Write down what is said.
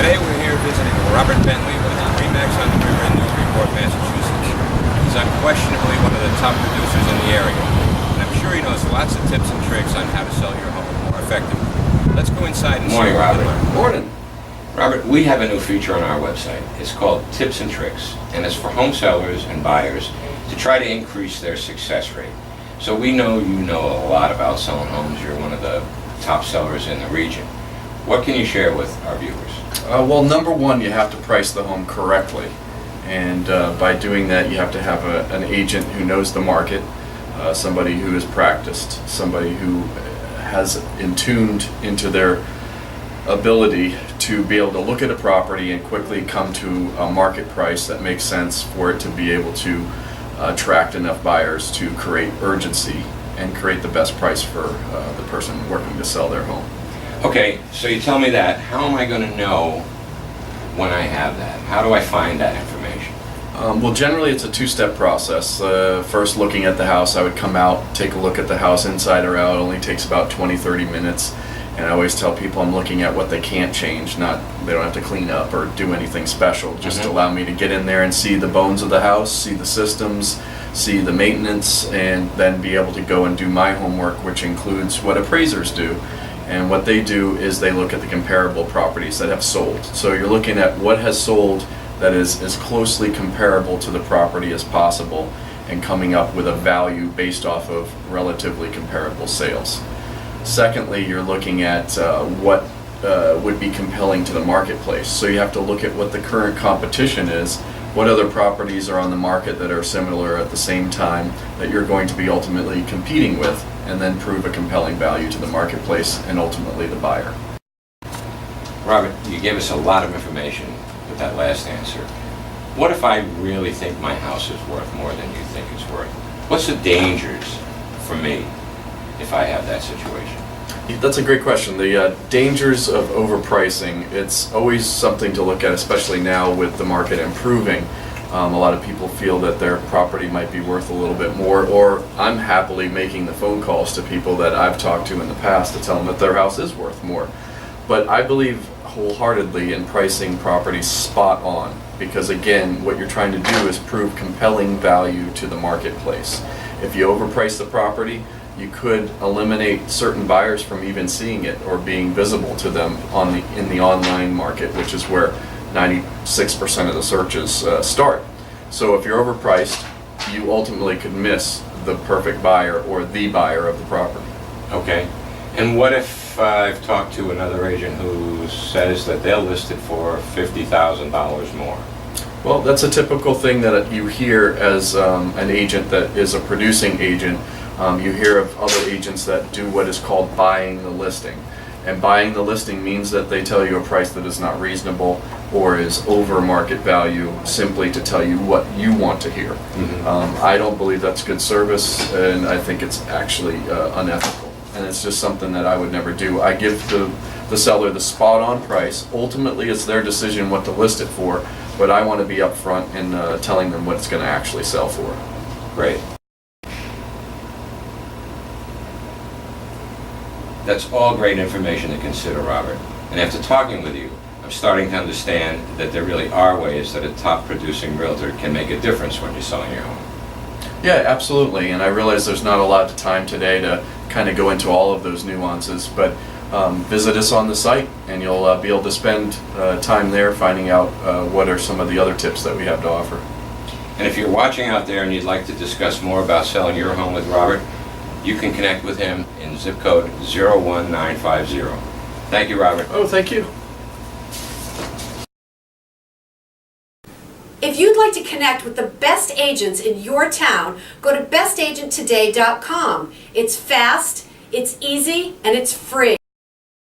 Today we're here visiting Robert Bentley with Remax on the River in Newburyport, Massachusetts. He's unquestionably one of the top producers in the area, and I'm sure he knows lots of tips and tricks on how to sell your home more effectively. Let's go inside and Morning, see what we Robert. can learn. Morning. Robert, we have a new feature on our website. It's called Tips and Tricks, and it's for home sellers and buyers to try to increase their success rate. So we know you know a lot about selling homes. You're one of the top sellers in the region. What can you share with our viewers? Well, number one, you have to price the home correctly. And by doing that, you have to have an agent who knows the market, somebody who is practiced, somebody who has tuned into their ability to be able to look at a property and quickly come to a market price that makes sense for it to be able to attract enough buyers to create urgency and create the best price for the person working to sell their home. Okay, so you tell me that. How am I going to know when I have that? How do I find that information? Well, generally it's a two-step process. First, looking at the house, I would come out, take a look at the house inside or out. It only takes about 20-30 minutes. And I always tell people I'm looking at what they can't change, they don't have to clean up or do anything special. Just allow me to get in there and see the bones of the house, see the systems, see the maintenance, and then be able to go and do my homework, which includes what appraisers do. And what they do is they look at the comparable properties that have sold. So you're looking at what has sold that is as closely comparable to the property as possible and coming up with a value based off of relatively comparable sales. Secondly, you're looking at what would be compelling to the marketplace. So you have to look at what the current competition is, what other properties are on the market that are similar at the same time that you're going to be ultimately competing with, and then prove a compelling value to the marketplace and ultimately the buyer. Robert, you gave us a lot of information with that last answer. What if I really think my house is worth more than you think it's worth? What's the dangers for me if I have that situation? That's a great question. The dangers of overpricing, it's always something to look at, especially now with the market improving. A lot of people feel that their property might be worth a little bit more, or I'm happily making the phone calls to people that I've talked to in the past to tell them that their house is worth more. But I believe wholeheartedly in pricing properties spot on, because again, what you're trying to do is prove compelling value to the marketplace. If you overprice the property, you could eliminate certain buyers from even seeing it or being visible to them in the online market, which is where 96% of the searches start. So if you're overpriced, you ultimately could miss the perfect buyer or the buyer of the property. Okay. And what if I've talked to another agent who says that they'll list it for $50,000 more? Well, that's a typical thing that you hear as an agent that is a producing agent. You hear of other agents that do what is called buying the listing. And buying the listing means that they tell you a price that is not reasonable or is over market value simply to tell you what you want to hear. I don't believe that's good service, and I think it's actually unethical. And it's just something that I would never do. I give the seller the spot on price. Ultimately, it's their decision what to list it for, but I want to be upfront in telling them what it's going to actually sell for. Great. That's all great information to consider, Robert. And after talking with you, I'm starting to understand that there really are ways that a top producing realtor can make a difference when you're selling your home. Yeah, absolutely. And I realize there's not a lot of time today to kind of go into all of those nuances, but visit us on the site and you'll be able to spend time there finding out what are some of the other tips that we have to offer. And if you're watching out there and you'd like to discuss more about selling your home with Robert, you can connect with him in zip code 01950. Thank you, Robert. Oh, thank you. If you'd like to connect with the best agents in your town, go to bestagenttoday.com. It's fast, it's easy, and it's free.